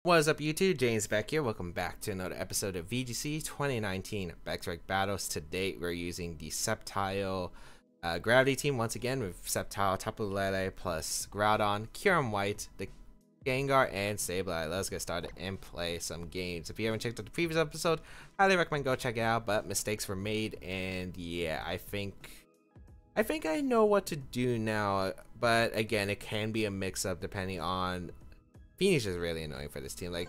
What is up, YouTube? James Baek here. Welcome back to another episode of VGC 2019 Baek Battles. To date, we're using the Sceptile Gravity team once again with Sceptile, Tapu Lele plus Groudon, Kyurem White, the Gengar, and Sableye. Let's get started and play some games. If you haven't checked out the previous episode, highly recommend go check it out. But mistakes were made, and yeah, I think I know what to do now. But again, it can be a mix-up depending on. Feeney's just really annoying for this team. Like,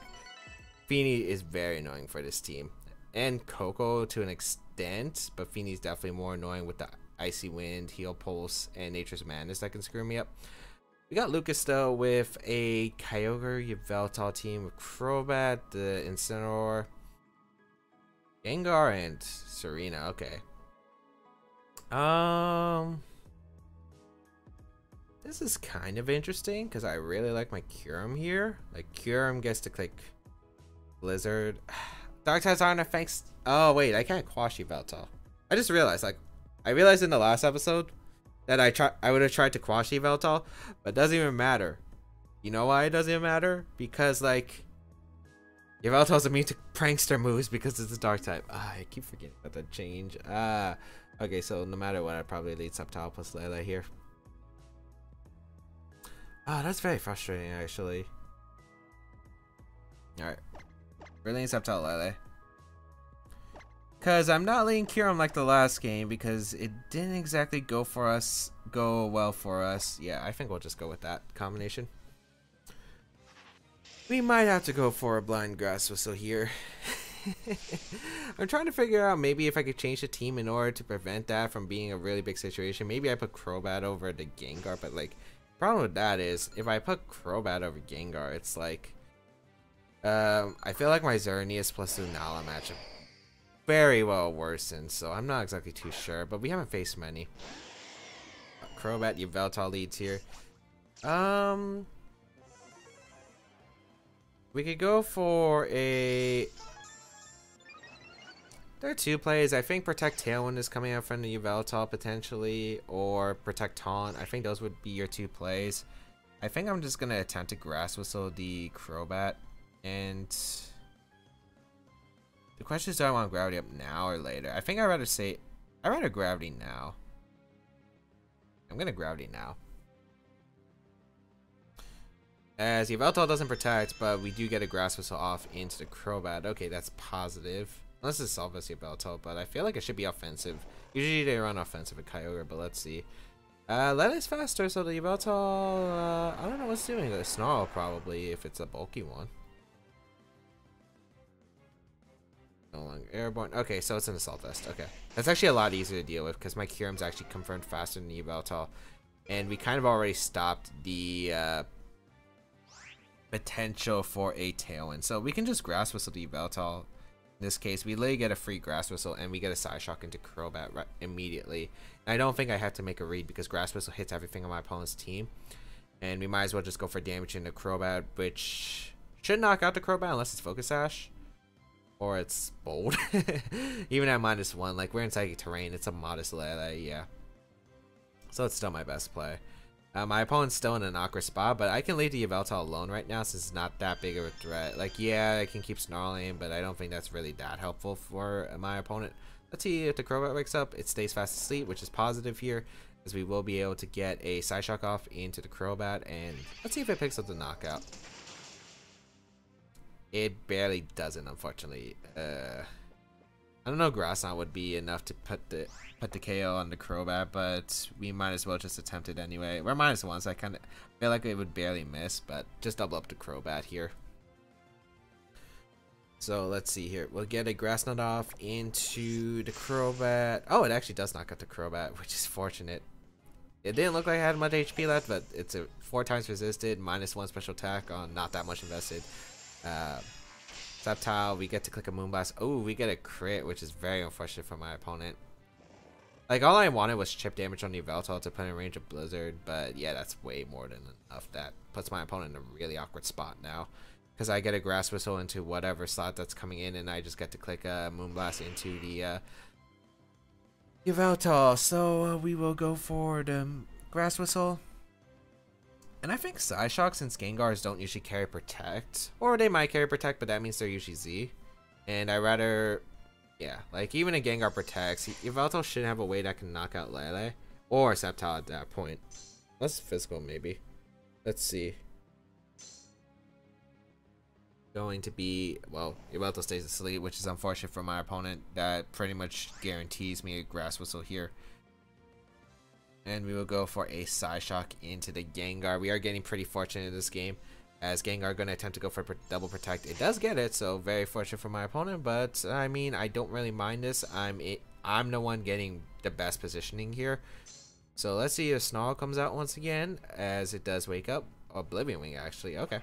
Feeney is very annoying for this team. And Coco to an extent, but Feeney's definitely more annoying with the Icy Wind, Heal Pulse, and Nature's Madness that can screw me up. We got Lucas, though, with a Kyogre, Yveltal team with Crobat, the Incineroar, Gengar, and Serena. Okay. This is kind of interesting because I really like my Kyurem here. Like, Kyurem gets to click Blizzard. Dark types aren't effects. Oh wait, I can't quash Yveltal. I just realized, I realized in the last episode that I would have tried to quash Yveltal, but it doesn't even matter. You know why it doesn't even matter? Because like Yveltal's immune to prankster moves because it's a dark type. I keep forgetting about that change. Okay, so no matter what, I'd probably lead Sceptile plus Lele here. Oh, that's very frustrating, actually. Alright. We're leading Sceptile Lele. Because I'm not leading Kyurem like the last game because it didn't exactly go well for us. Yeah, I think we'll just go with that combination. We might have to go for a blind grass whistle here. I'm trying to figure out maybe if I could change the team in order to prevent that from being a really big situation. Maybe I put Crobat over the Gengar, but like, problem with that is if I put Crobat over Gengar, it's like I feel like my Xerneas plus Lunala matchup very well worsened, so I'm not exactly too sure, but we haven't faced many. Crobat, Yveltal leads here. We could go for a. There are two plays. I think Protect Tailwind is coming out from the Yveltal potentially, or Protect Taunt. I think those would be your two plays. I think I'm just going to attempt to Grass Whistle the Crobat. And the question is, do I want Gravity up now or later? I think I'd rather Gravity now. I'm going to Gravity now. As Yveltal doesn't protect, but we do get a Grass Whistle off into the Crobat. Okay, that's positive. Unless it's Salvus Yveltal, but I feel like it should be offensive. Usually they run offensive with Kyogre, but let's see. Lele's faster, so the Yveltal, I don't know what's doing. A Snarl probably, if it's a bulky one. No longer airborne. Okay, so it's an Assault Vest. Okay. That's actually a lot easier to deal with because my Kyurem's actually confirmed faster than the Yveltal. And we kind of already stopped the potential for a Tailwind. So we can just Grass Whistle the Yveltal. In this case, we literally get a free Grass Whistle and we get a Psyshock into Crobat immediately. And I don't think I have to make a read because Grass Whistle hits everything on my opponent's team. And we might as well just go for damage into Crobat, which should knock out the Crobat unless it's Focus Sash. Or it's Bold. Even at -1, like we're in Psychic Terrain, it's a modest Lele, yeah. So it's still my best play. My opponent's still in an awkward spot, but I can leave the Yveltal alone right now since it's not that big of a threat. Like, yeah, I can keep snarling, but I don't think that's really that helpful for my opponent. Let's see if the Crobat wakes up. It stays fast asleep, which is positive here, as we will be able to get a Psyshock off into the Crobat, and let's see if it picks up the knockout. It barely doesn't, unfortunately. I don't know, Grass Knot would be enough to put the KO on the Crobat, but we might as well just attempt it anyway. We're -1, so I kind of feel like it would barely miss, but just double up the Crobat here. So let's see here. We'll get a Grass Knot off into the Crobat. Oh, it actually does knock out the Crobat, which is fortunate. It didn't look like I had much HP left, but it's a 4 times resisted, -1 special attack on not that much invested. Sceptile, we get to click a Moonblast. Oh, we get a crit, which is very unfortunate for my opponent. Like, all I wanted was chip damage on the Yveltal to put in range of Blizzard, but yeah, that's way more than enough. That puts my opponent in a really awkward spot now. Because I get a Grass Whistle into whatever slot that's coming in, and I just get to click a Moonblast into the Yveltal. So we will go for the Grass Whistle. And I think Psyshock, since Gengars don't usually carry Protect, or they might carry Protect, but that means they're usually Z. And I rather, yeah, like even a Gengar protects, Yveltal shouldn't have a way that can knock out Lele or Sceptile at that point. That's physical, maybe. Let's see. Going to be, well, Yveltal stays asleep, which is unfortunate for my opponent. That pretty much guarantees me a Grass Whistle here. And we will go for a Psyshock into the Gengar. We are getting pretty fortunate in this game, as Gengar going to attempt to go for double protect. It does get it, so very fortunate for my opponent, but I mean, I don't really mind this. I'm the one getting the best positioning here. So let's see if Snarl comes out once again, as it does wake up. Oblivion Wing, actually. Okay.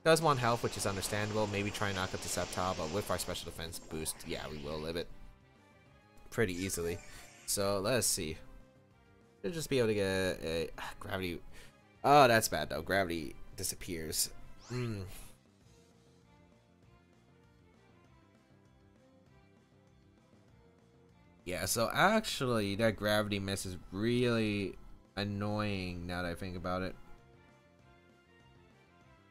Does want health, which is understandable. Maybe try and knock up the Sceptile, but with our special defense boost, yeah, we will live it pretty easily. So let's see. Should just be able to get a gravity. Oh, that's bad though. Gravity disappears. Yeah, so actually that gravity miss is really annoying now that I think about it.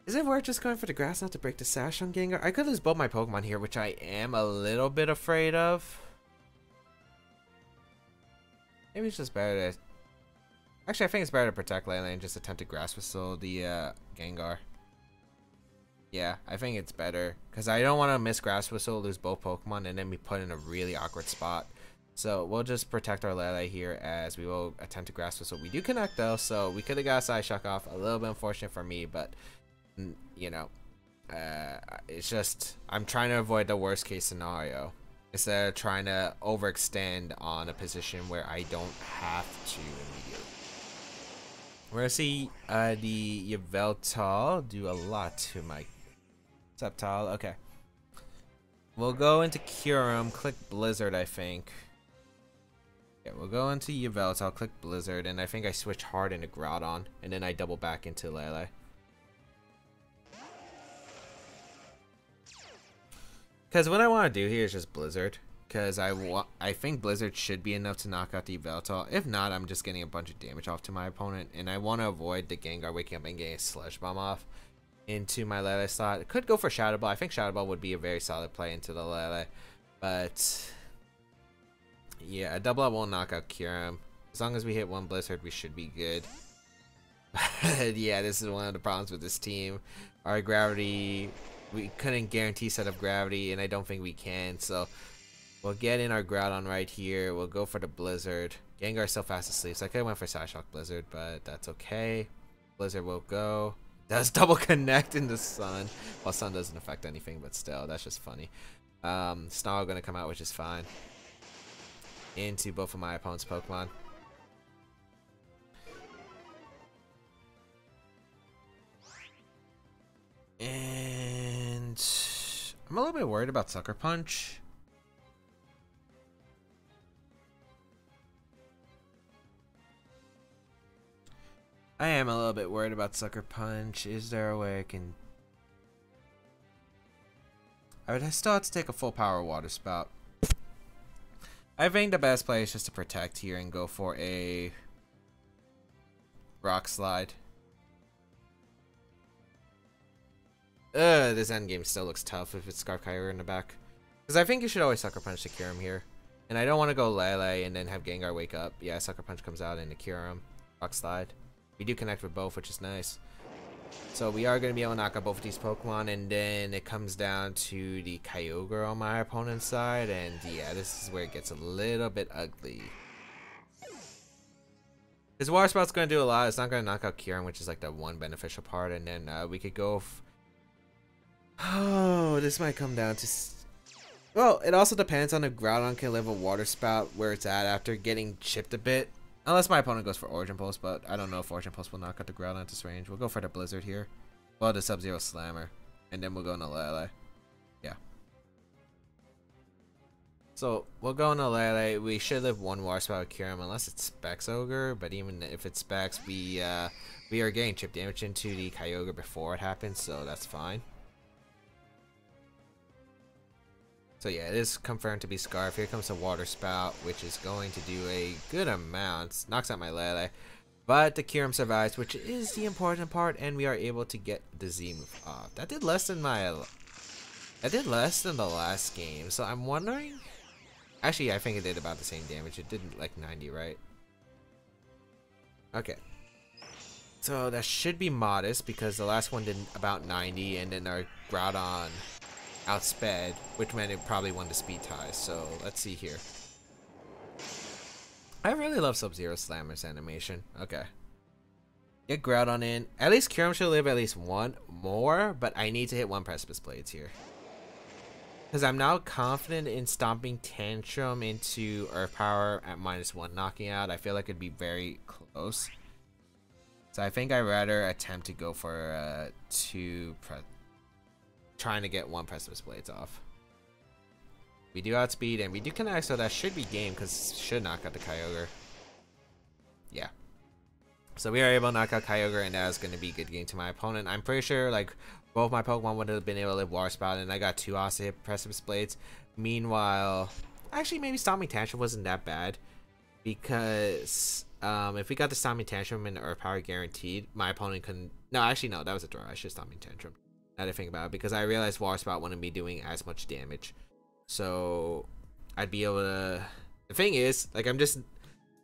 Is it worth just going for the grass not to break the sash on Gengar? I could lose both my Pokemon here, which I am a little bit afraid of. Maybe it's just better to... Actually, I think it's better to protect Lele and just attempt to Grass Whistle the Gengar. Yeah, I think it's better. Because I don't want to miss Grass Whistle, lose both Pokemon, and then be put in a really awkward spot. So we'll just protect our Lele here as we will attempt to Grass Whistle. We do connect though, so we could have got Psyshock off. A little bit unfortunate for me, but... you know, it's just I'm trying to avoid the worst case scenario instead of trying to overextend on a position where I don't have to immediately. We're gonna see the Yveltal do a lot to my Sceptile. Okay, we'll go into Kyurem, click Blizzard. I think. Yeah, we'll go into Yveltal, click Blizzard, and I think I switch hard into Groudon, and then I double back into Lele. Because what I want to do here is just Blizzard. Because I think Blizzard should be enough to knock out the Yveltal. If not, I'm just getting a bunch of damage off to my opponent. And I want to avoid the Gengar waking up and getting a Sludge Bomb off into my Lele slot. It could go for Shadow Ball. I think Shadow Ball would be a very solid play into the Lele. But yeah, a double up won't knock out Kyurem. As long as we hit one Blizzard, we should be good. Yeah, this is one of the problems with this team. Our gravity... We couldn't guarantee set of gravity, and I don't think we can, so we'll get in our Groudon right here. We'll go for the Blizzard. Gengar's still fast asleep, so I could have went for Psyshock Blizzard, but that's okay. Blizzard will go. Does double connect in the Sun. Well, Sun doesn't affect anything, but still, that's just funny. Snarl gonna come out, which is fine. Into both of my opponent's Pokemon. And I'm a little bit worried about Sucker Punch. I am a little bit worried about Sucker Punch. Is there a way I can... I would still have to take a full power Water Spout. I think the best play is just to protect here and go for a Rock Slide. This endgame still looks tough if it's Scarf Kyogre in the back. Because I think you should always Sucker Punch to Kyurem here. And I don't want to go Lele and then have Gengar wake up. Yeah, Sucker Punch comes out into Kyurem. Rock Slide. We do connect with both, which is nice. So we are going to be able to knock out both of these Pokemon. And then it comes down to the Kyogre on my opponent's side. And yeah, this is where it gets a little bit ugly. His Water Spout's going to do a lot. It's not going to knock out Kyurem, which is like the one beneficial part. And then we could go... Oh, this might come down to... Well, it also depends on if Groudon can live a Water Spout where it's at after getting chipped a bit. Unless my opponent goes for Origin Pulse, but I don't know if Origin Pulse will knock out the Groudon at this range. We'll go for the Blizzard here. Well, the Sub-Zero Slammer. And then we'll go into Lele. Yeah. So, we'll go into Lele. We should live one Water Spout with Kyurem unless it's Specs Ogre. But even if it's Specs, we are getting chip damage into the Kyogre before it happens, so that's fine. So yeah, it is confirmed to be Scarf. Here comes a Water Spout, which is going to do a good amount. Knocks out my Lele. But the Kyurem survives, which is the important part, and we are able to get the Z move off. That did less than the last game, so I'm wondering. Actually, I think it did about the same damage. It did like 90, right? Okay. So that should be modest because the last one did about 90, and then our Groudon outsped, which meant it probably won the speed tie. So let's see here. I really love Sub-Zero Slammer's animation. Okay. Get Groudon in. At least Kyurem should live at least one more, but I need to hit one Precipice Blades here. Because I'm now confident in stomping Tantrum into Earth Power at -1 knocking out. I feel like it'd be very close. So I think I'd rather attempt to go for trying to get one Precipice Blades off. We do outspeed and we do connect, so that should be game because should knock out the Kyogre. Yeah. So we are able to knock out Kyogre, and that is going to be a good game to my opponent. I'm pretty sure like both my Pokemon would have been able to live Water Spout, and I got 2 offs to hit Precipice Blades. Meanwhile, actually maybe Stomping Tantrum wasn't that bad because if we got the Stomping Tantrum and Earth Power guaranteed, my opponent couldn't. No, actually no, that was a draw. I should Stomping Tantrum. Now that I think about it, because I realized Water Spout wouldn't be doing as much damage. So I'd be able to. The thing is, like, I'm just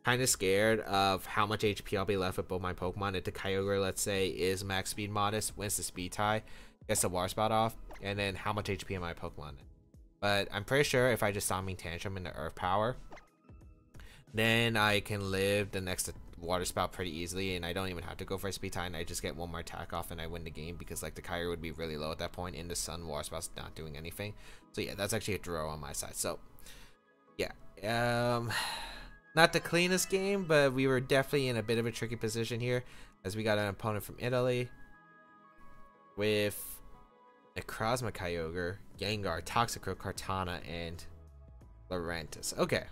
kind of scared of how much HP I'll be left with both my Pokemon. If the Kyogre, let's say, is max speed modest, wins the speed tie, gets the Water Spout off, and then how much HP am my Pokemon? But I'm pretty sure if I just Stomping Tantrum into Earth Power, then I can live the next Water Spout pretty easily, and I don't even have to go for a speed tie, and I just get one more attack off and I win the game because like the Kyogre would be really low at that point. In the Sun, Water Spout's not doing anything. So yeah, that's actually a draw on my side. So yeah, not the cleanest game, but we were definitely in a bit of a tricky position here as we got an opponent from Italy with Necrozma Kyogre, Gengar, Toxicroak, Kartana, and Lurantis. Okay.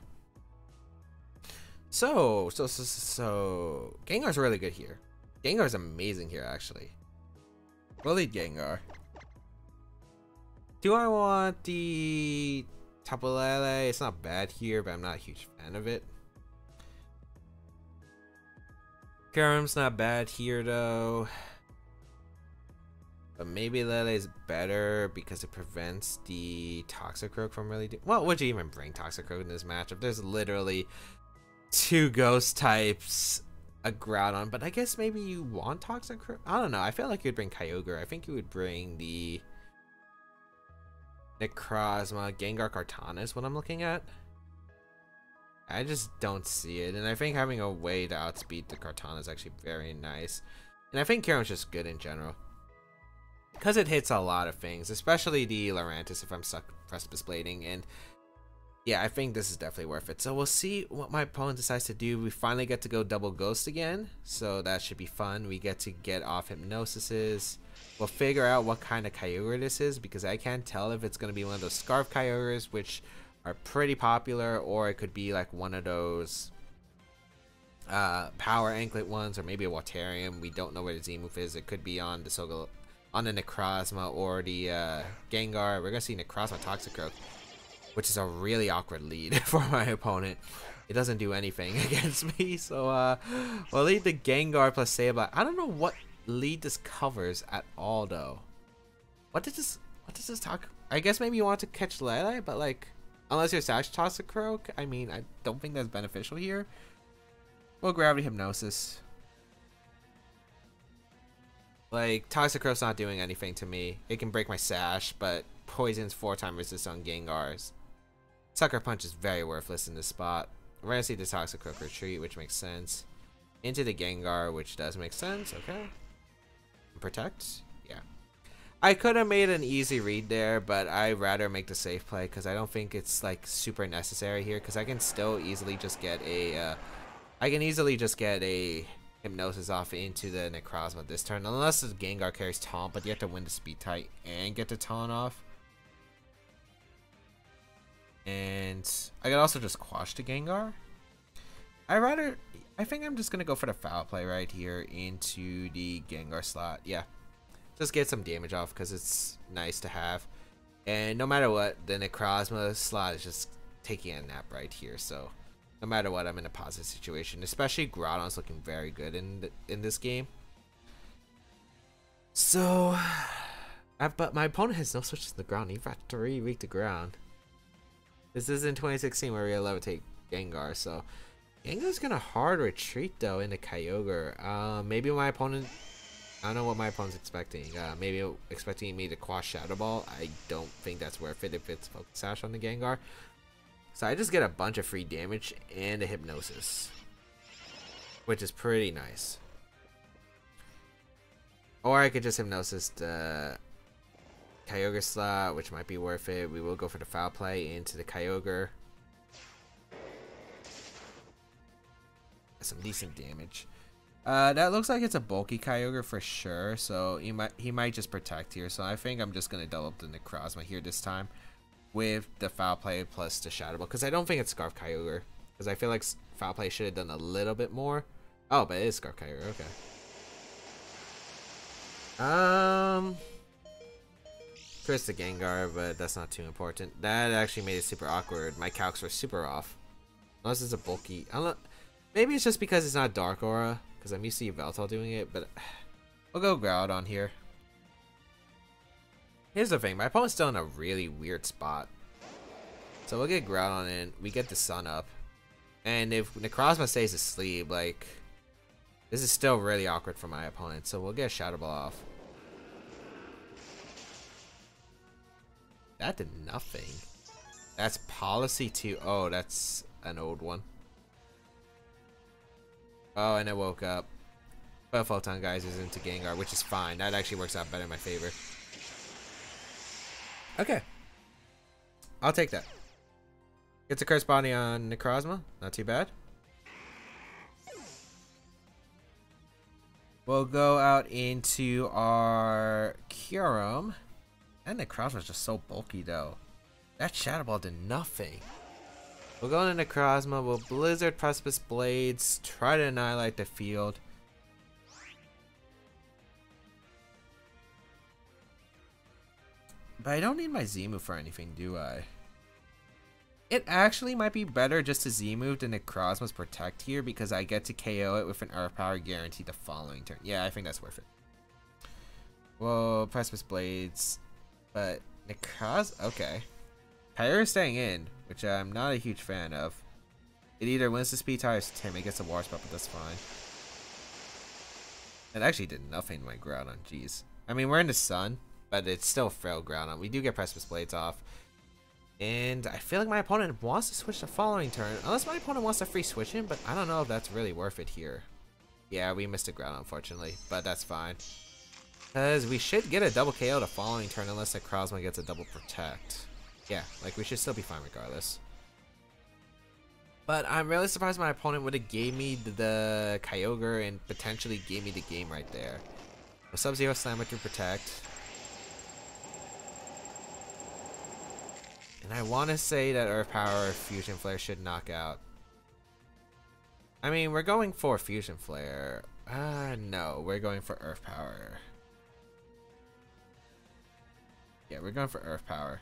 So Gengar's really good here. Gengar's amazing here, actually. We'll lead Gengar. Do I want the Tapu Lele? It's not bad here, but I'm not a huge fan of it. Kyurem's not bad here, though. But maybe Lele's better because it prevents the Toxicroak from really doing. Well, would you even bring Toxicroak in this matchup? There's literally 2 ghost types, a Groudon, but I guess maybe you want Toxicroak. I don't know. I feel like you'd bring Kyogre. I think you would bring the Necrozma, Gengar, Kartana is what I'm looking at. I just don't see it, and I think having a way to outspeed the Kartana is actually very nice. And I think Kyurem's just good in general because it hits a lot of things, especially the Lurantis if I'm stuck Precipice Blading. And yeah, I think this is definitely worth it. So we'll see what my opponent decides to do. We finally get to go double Ghost again, so that should be fun. We get to get off Hypnosises. We'll figure out what kind of Kyogre this is because I can't tell if it's going to be one of those Scarf Kyogres, which are pretty popular, or it could be like one of those Power Anklet ones, or maybe a Watarium. We don't know where the Z move is. It could be on the on the Necrozma or the Gengar. We're going to see Necrozma Toxicroak, which is a really awkward lead for my opponent. It doesn't do anything against me, so we'll lead the Gengar plus Sableye. I don't know what lead this covers at all, though. What does this talk? I guess maybe you want to catch Lele, but like, unless you're Sash Toxicroak, I mean, I don't think that's beneficial here. Well, Gravity Hypnosis. Like, Toxicroak's not doing anything to me. It can break my Sash, but Poison's 4-time resist on Gengars. Sucker Punch is very worthless in this spot. We're gonna see the Toxicroak retreat, which makes sense. Into the Gengar, which does make sense. Okay. Protect. Yeah. I could have made an easy read there, but I'd rather make the safe play because I don't think it's like super necessary here. Because I can still easily just get a, Hypnosis off into the Necrozma this turn, unless the Gengar carries Taunt, but you have to win the speed tie and get the Taunt off. And I could also just quash the Gengar. I think I'm just gonna go for the foul play right here into the Gengar slot. Yeah, just get some damage off because it's nice to have. And no matter what, the Necrozma slot is just taking a nap right here. So No matter what, I'm in a positive situation. Especially Groudon's looking very good in this game. So, but my opponent has no switches to the ground. You've got 3 weak to ground. This is in 2016 where we levitate Gengar, so Gengar's gonna hard retreat though into Kyogre. Maybe my opponent, I don't know what my opponent's expecting. Maybe expecting me to quash Shadow Ball. I don't think that's worth it if it's Focus Sash on the Gengar. So I just get a bunch of free damage and a Hypnosis, which is pretty nice. Or I could just Hypnosis the Kyogre slot, which might be worth it. We will go for the Foul Play into the Kyogre. Some decent damage. That looks like it's a bulky Kyogre for sure, so he might just protect here. So I think I'm just gonna double up the Necrozma here this time with the Foul Play plus the Shadow Ball, because I don't think it's Scarf Kyogre, because I feel like Foul Play should have done a little bit more. Oh, but it is Scarf Kyogre. Okay. Chris the Gengar, but that's not too important. That actually made it super awkward. My calcs were super off. Unless it's a bulky. I don't know. Maybe it's just because it's not Dark Aura, because I'm used to Yveltal doing it, but we'll go Groudon here. Here's the thing, my opponent's still in a really weird spot. So we'll get Groudon in, we get the Sun up. And if Necrozma stays asleep, like, this is still really awkward for my opponent, so we'll get Shadow Ball off. That did nothing. That's Policy 2. Oh, that's an old one. Oh, and it woke up. But Photon Geyser's into Gengar, which is fine. That actually works out better in my favor. Okay. I'll take that. Gets a Curse Body on Necrozma. Not too bad. We'll go out into our Kyurem. And Necrozma's just so bulky though. That Shadow Ball did nothing. We'll go into Necrozma, we'll Blizzard Precipice Blades, try to annihilate the field. But I don't need my Z-move for anything, do I? It actually might be better just to Z-move than Necrozma's Protect here, because I get to KO it with an Earth Power guaranteed the following turn. Yeah, I think that's worth it. Whoa, Precipice Blades. But okay. Kyogre is staying in, which I'm not a huge fan of. It either wins the speed tie or Tim. It gets a War Spot, but that's fine. It actually did nothing to my Groudon, jeez. I mean, we're in the sun, but it's still frail Groudon. We do get Precipice Blades off. And I feel like my opponent wants to switch the following turn. Unless my opponent wants to free switch him, but I don't know if that's really worth it here. Yeah, we missed a Groudon, unfortunately, but that's fine. Because we should get a double KO the following turn unless Necrozma gets a double Protect. Yeah, like we should still be fine regardless. But I'm really surprised my opponent would have gave me the Kyogre and potentially gave me the game right there. So Sub-Zero Slammer to Protect. And I want to say that Earth Power or Fusion Flare should knock out. I mean, we're going for Fusion Flare. No, we're going for Earth Power. Yeah, we're going for Earth Power.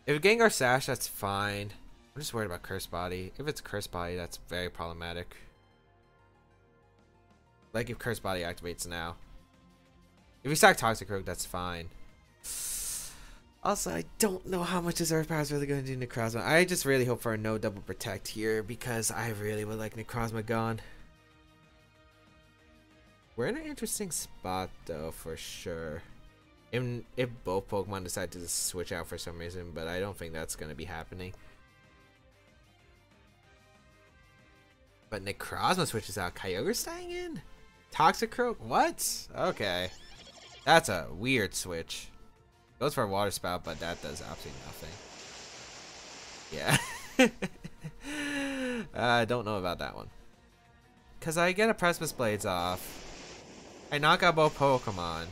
If Gengar Sash, that's fine. I'm just worried about Curse Body. If it's Curse Body, that's very problematic. Like if Curse Body activates now. If we stack Toxic Rogue, that's fine. Also, I don't know how much this Earth Power is really going to do Necrozma. I just really hope for a no double Protect here because I really would like Necrozma gone. We're in an interesting spot though, for sure. If both Pokemon decide to switch out for some reason, but I don't think that's going to be happening. But Necrozma switches out. Kyogre staying in? Toxicroak? What? Okay. That's a weird switch. Goes for a Water Spout, but that does absolutely nothing. Yeah. I don't know about that one. Because I get a Precipice Blades off. I knock out both Pokemon.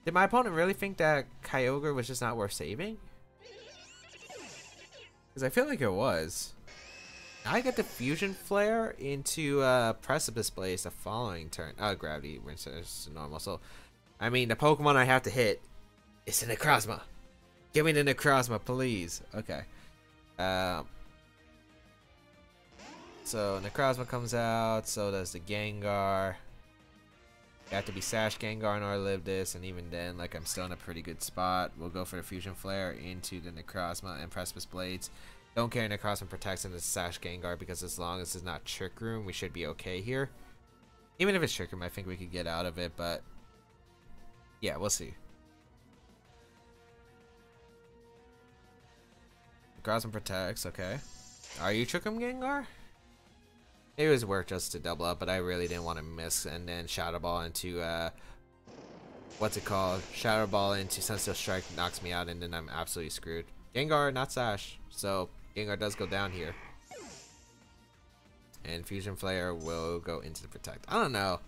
Did my opponent really think that Kyogre was just not worth saving? Because I feel like it was. Now I get the Fusion Flare into Precipice Blaze the following turn. Oh, Gravity is normal. So, I mean, the Pokemon I have to hit is the Necrozma. Give me the Necrozma, please. Okay. So Necrozma comes out, so does the Gengar. You have to be Sash Gengar in order to live this, and even then, like, I'm still in a pretty good spot. We'll go for the Fusion Flare into the Necrozma and Precipice Blades. Don't care, Necrozma protects into the Sash Gengar because as long as it's not Trick Room, we should be okay here. Even if it's Trick Room, I think we could get out of it, but yeah, we'll see. Necrozma protects, okay. Are you Trick Room Gengar? It was worth just to double up, but I really didn't want to miss. And then Shadow Ball into, what's it called? Shadow Ball into Sunsteel Strike knocks me out, and then I'm absolutely screwed. Gengar, not Sash. So, Gengar does go down here. And Fusion Flare will go into the Protect. I don't know.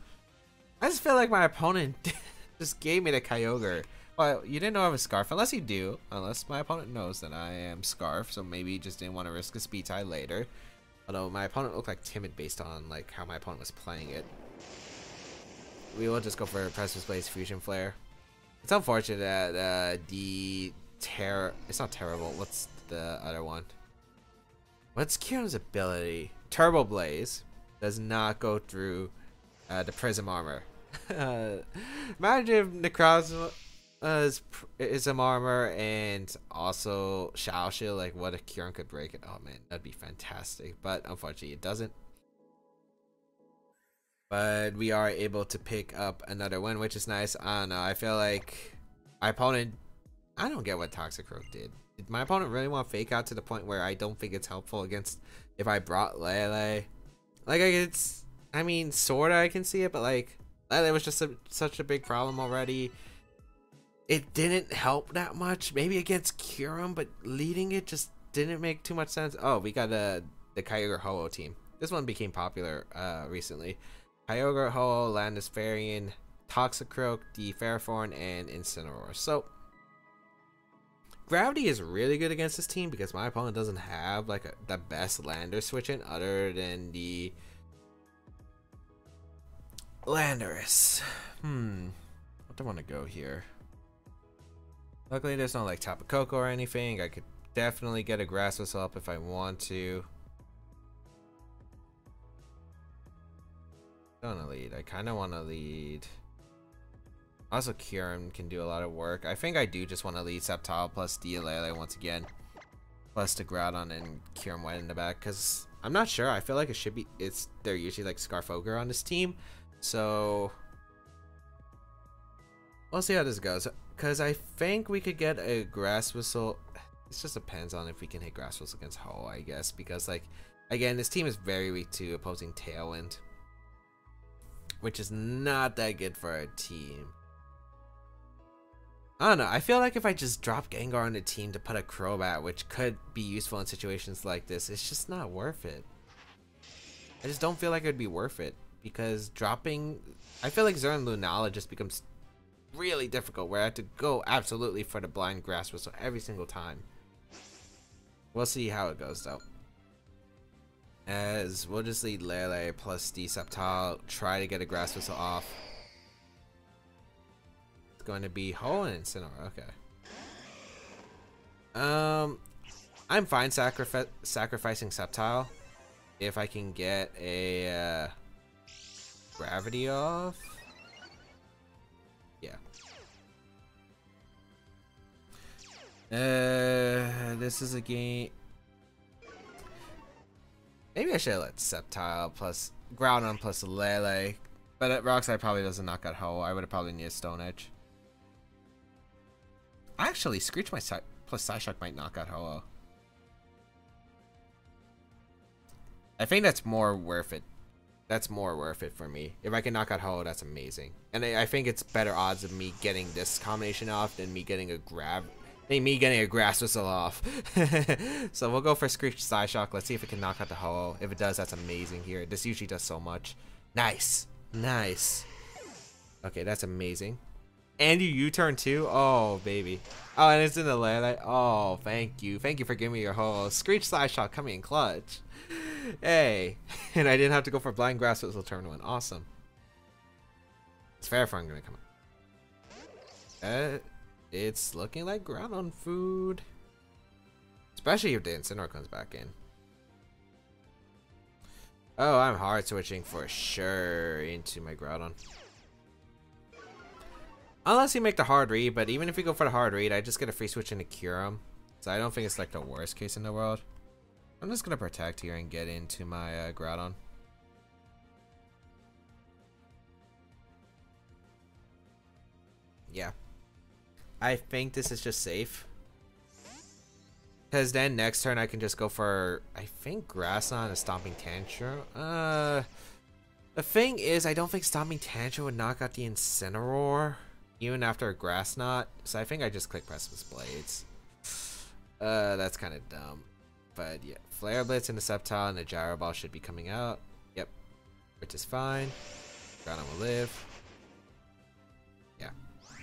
I just feel like my opponent just gave me the Kyogre. Well, you didn't know I was Scarf, unless you do. Unless my opponent knows that I am Scarf, so maybe he just didn't want to risk a speed tie later. Although my opponent looked like timid based on like how my opponent was playing it. We will just go for Precipice Blades Fusion Flare. It's unfortunate that it's not terrible. What's the other one? What's Kieran's ability? Turbo Blaze does not go through the Prism Armor. Imagine if Necrozma is some armor and also Shadow Shield, like what if Kieran could break it? Oh man, that'd be fantastic, but unfortunately it doesn't. But we are able to pick up another win, which is nice. I don't know, I feel like my opponent, I don't get what Toxicroak did. Did my opponent really want to fake out to the point where I don't think it's helpful against if I brought Lele? Like, I mean, sorta I can see it, but like Lele was just such a big problem already. It didn't help that much, maybe against Kyurem, but leading it just didn't make too much sense. Oh, we got the Kyogre Ho-Oh team. This one became popular recently. Kyogre, Ho-Oh, Landisfarian, Toxicroak, the Ferrothorn, and Incineroar. So, Gravity is really good against this team because my opponent doesn't have like the best lander switching other than the Landorus. What do I want to go here? Luckily, there's no like Tapu Koko or anything. I could definitely get a Grass Whistle up if I want to. I don't want to lead. I kind of want to lead. Also, Kyurem can do a lot of work. I think I do just want to lead Sceptile plus Dialele once again. Plus the Groudon and Kyurem went in the back. Because I'm not sure. I feel like it should be. They're usually like Scarf Ogre on this team. So we'll see how this goes. Because I think we could get a Grass Whistle. It just depends on if we can hit Grass Whistle against Ho, I guess. Because, like, again, this team is very weak to opposing Tailwind. Which is not that good for our team. I don't know. I feel like if I just drop Gengar on the team to put a Crobat, which could be useful in situations like this, it's just not worth it. I just don't feel like it would be worth it. Because dropping... I feel like Zero and Lunala just becomes really difficult where I have to go absolutely for the blind Grass Whistle every single time. We'll see how it goes though. As we'll just lead Lele plus the Sceptile, try to get a Grass Whistle off. It's going to be Ho and Incineroar, okay. I'm fine sacrificing Sceptile if I can get a Gravity off. Yeah. This is a game. Maybe I should have let Sceptile plus Groudon plus Lele. But at Rockslide probably doesn't knock out Ho. I would have probably needed Stone Edge. Actually, Screech plus Psyshock might knock out Ho. I think that's more worth it. That's more worth it for me. If I can knock out Ho, that's amazing. And I think it's better odds of me getting this combination off than me getting a Grass Whistle off. So we'll go for Screech Psyshock. Let's see if it can knock out the Ho. If it does, that's amazing here. This usually does so much. Nice. Nice. Okay, that's amazing. And you U-turn too? Oh, baby. Oh, and it's in the land. Oh, thank you. Thank you for giving me your Ho. Screech Psyshock coming in clutch. Hey. And I didn't have to go for blind Grass Whistle turn one. Awesome. It's Ferrothorn gonna come up. It's looking like Groudon food. Especially if the Incineroar comes back in. Oh, I'm hard switching for sure into my Groudon. Unless you make the hard read, but even if you go for the hard read, I just get a free switch into Kyurem. So I don't think it's like the worst case in the world. I'm just gonna protect here and get into my Groudon. Yeah. I think this is just safe. Because then next turn I can just go for, I think, Grass on a Stomping Tantrum. The thing is, I don't think Stomping Tantrum would knock out the Incineroar, even after a Grass Knot. So I think I just click Precipice Blades. That's kind of dumb. But yeah, Flare Blitz and the Sceptile and the Gyro Ball should be coming out. Yep. Which is fine. Groudon will live. Yeah.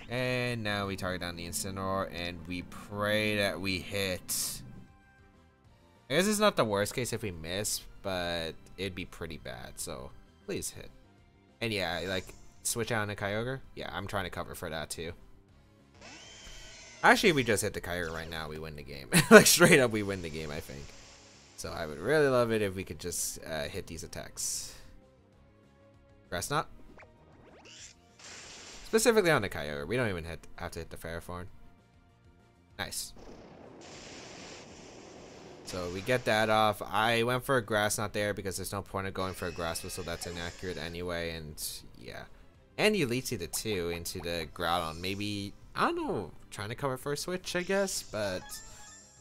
And now we target down the Incineroar and we pray that we hit. I guess it's not the worst case if we miss, but it'd be pretty bad. So please hit. And yeah, like switch out on a Kyogre. Yeah, I'm trying to cover for that too. Actually, if we just hit the Kyogre right now, we win the game. Like straight up, we win the game, I think. So I would really love it if we could just hit these attacks. Grass Knot. Specifically on the Kyogre. We don't even have to hit the Ferrothorn. Nice. So we get that off. I went for a Grass Knot there because there's no point of going for a Grass Whistle. That's inaccurate anyway. And yeah. And you lead to the 2 into the Groudon. Maybe, I don't know, trying to cover for a switch, I guess. But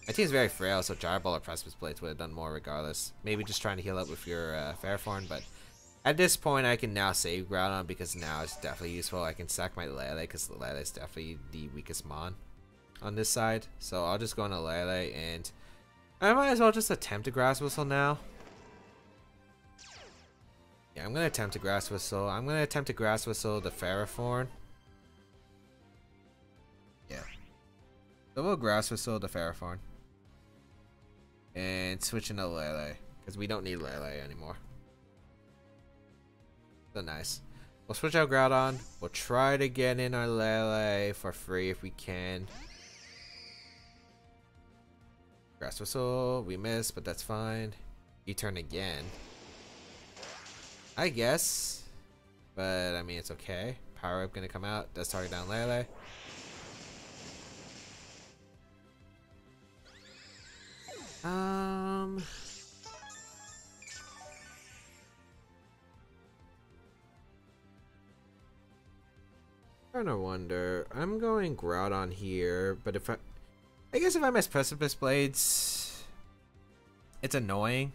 my team's very frail, so Gyro Ball or Precipice Blades would have done more regardless. Maybe just trying to heal up with your Ferrothorn. But at this point, I can now save Groudon because now it's definitely useful. I can sack my Lele because Lele is definitely the weakest Mon on this side. So I'll just go into Lele and I might as well just attempt a Grass Whistle now. Yeah, I'm going to attempt a Grass Whistle. I'm going to attempt a Grass Whistle the Ferrothorn. Yeah. So we'll Grass Whistle the Ferrothorn. And switch into Lele because we don't need Lele anymore. So nice. We'll switch out Groudon. We'll try to get in our Lele for free if we can. Grass Whistle. We missed, but that's fine. U-turn again. I guess. But, I mean, it's okay. Power Up gonna come out. Does target down Lele. Trying to wonder. I'm going Groudon here, but if I guess if I miss Precipice Blades, it's annoying.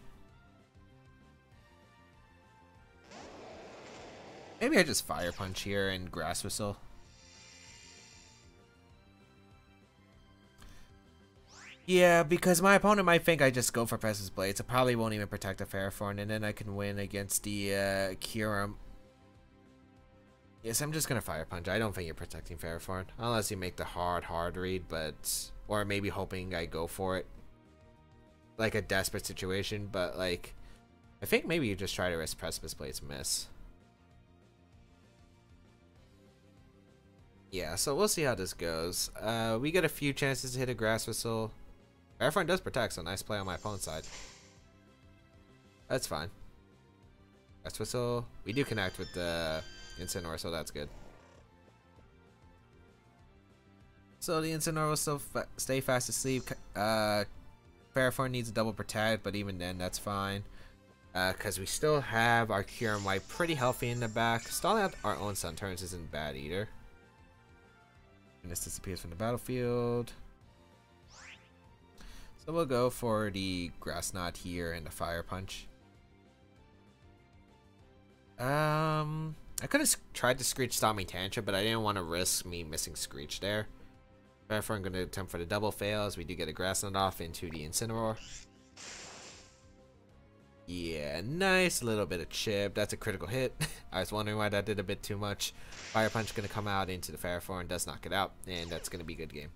Maybe I just Fire Punch here and Grass Whistle. Yeah, because my opponent might think I just go for Precipice Blades. I probably won't even protect the Ferrothorn, and then I can win against the Kyurem. Yes, I'm just gonna Fire Punch. I don't think you're protecting Ferrothorn. Unless you make the hard read, but... Or maybe hoping I go for it. Like a desperate situation, but like... I think maybe you just try to risk Precipice Blades miss. Yeah, so we'll see how this goes. We get a few chances to hit a Grass Whistle. Ferrothorn does protect, so nice play on my opponent's side. That's fine. Grass Whistle. We do connect with the Incineroar, so that's good. So the Incineroar will still stay fast asleep. Ferrothorn needs a double protect, but even then, that's fine. Because we still have our Kyurem White pretty healthy in the back. Stalling out our own Sun turns isn't bad either. And this disappears from the battlefield. So we'll go for the Grass Knot here and the Fire Punch. I could have tried to Screech Stomping Tantrum, but I didn't want to risk me missing Screech there. Therefore, I'm going to attempt for the double fails. We do get a Grass Knot off into the Incineroar. Yeah, nice little bit of chip. That's a critical hit. I was wondering why that did a bit too much. Fire Punch going to come out into the Ferrothorn, does knock it out, and that's going to be a good game.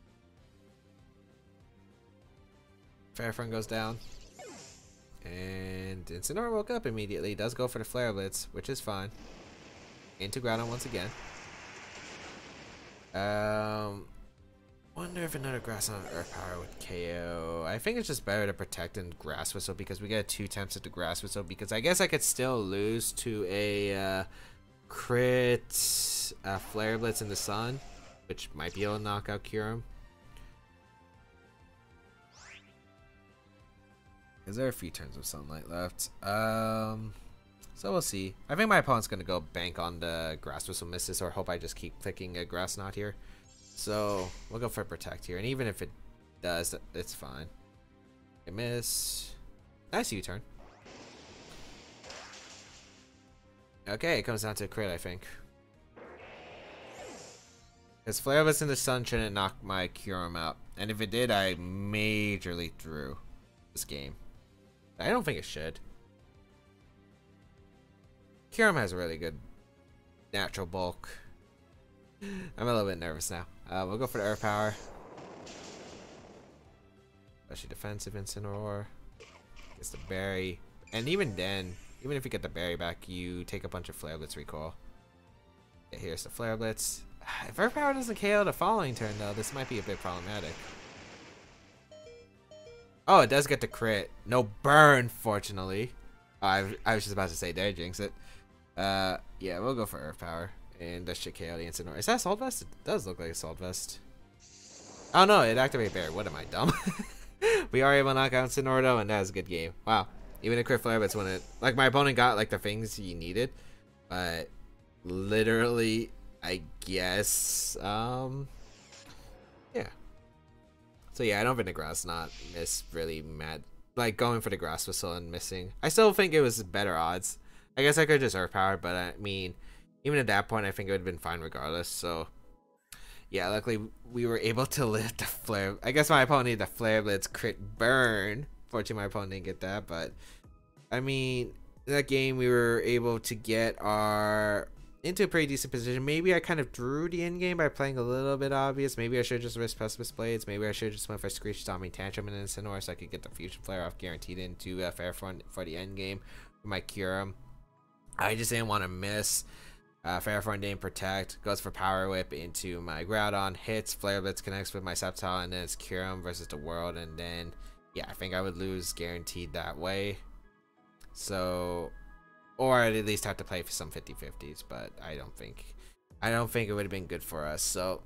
Ferrothorn goes down. And Incineroar woke up immediately. Does go for the Flare Blitz, which is fine. Into Groudon once again. Wonder if another Grass on Earth Power would KO. I think it's just better to protect than Grass Whistle because we get 2 attempts at the Grass Whistle. Because I guess I could still lose to a crit Flare Blitz in the Sun, which might be able to knock out Kyurem. Is there a few turns of Sunlight left? So we'll see. I think my opponent's gonna go bank on the Grass Whistle misses, or hope I just keep clicking a Grass Knot here. So we'll go for Protect here, and even if it does, it's fine. I miss. Nice U-turn. Okay, it comes down to a crit, I think. Because Flare Blitz in the Sun shouldn't knock my Kyurem out, and if it did, I majorly threw this game. I don't think it should. Kyurem has a really good natural bulk. I'm a little bit nervous now. We'll go for the Earth Power. Especially defensive Incineroar. Gets the berry. And even then, even if you get the berry back, you take a bunch of Flare Blitz recall. Okay, here's the Flare Blitz. If Earth Power doesn't KO the following turn, though, this might be a bit problematic. Oh, it does get the crit. No burn, fortunately. I was just about to say, there, jinx it. Yeah, we'll go for Earth Power. And that should KO the Incineroar. Is that Assault Vest? It does look like Assault Vest. Oh no, it activated Bear. What am I, dumb? We are able to knock out Incineroar though, and that was a good game. Wow. Even a crit Flare Blitz when it... Like, my opponent got, like, the things he needed. But, literally, I guess, yeah. So yeah, I don't think the Grass Knot miss really mad. Like, going for the Grass Whistle and missing. I still think it was better odds. I guess I could just Earth Power, but I mean... Even at that point, I think it would have been fine regardless. So, yeah, luckily we were able to lift the Flare. I guess my opponent needed the Flare Blitz crit burn. Fortunately, my opponent didn't get that. But, I mean, in that game, we were able to get our... into a pretty decent position. Maybe I kind of drew the end game by playing a little bit obvious. Maybe I should just risk Precipice Blades. Maybe I should just went for Screech Stomping Tantrum and Incineroar so I could get the Fusion Flare off guaranteed into Fair Front for the end game for my Kyurem. I just didn't want to miss... Fair Front didn't protect, goes for Power Whip into my Groudon, hits, Flare Blitz connects with my Sceptile, and then it's Kyurem versus the world, and then, yeah, I think I would lose guaranteed that way. So, or I'd at least have to play for some 50-50s, but I don't think it would have been good for us, so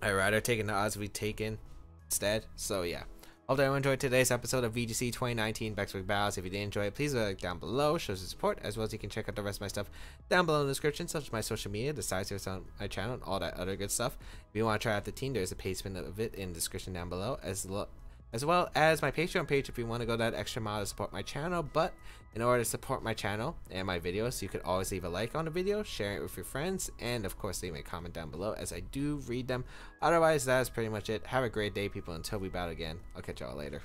I'd rather take the odds we've taken instead, so yeah. Hope that you enjoyed today's episode of VGC 2019 Baek Battles. If you did enjoy it, please leave a like down below, shows your support, as well as you can check out the rest of my stuff down below in the description, such as my social media, the sites on my channel, and all that other good stuff. If you want to try out the team, there's a page spin of it in the description down below, as well as my Patreon page if you want to go that extra mile to support my channel. But in order to support my channel and my videos, you could always leave a like on the video, share it with your friends, and of course leave a comment down below as I do read them. Otherwise, that is pretty much it. Have a great day, people, until we battle again. I'll catch y'all later.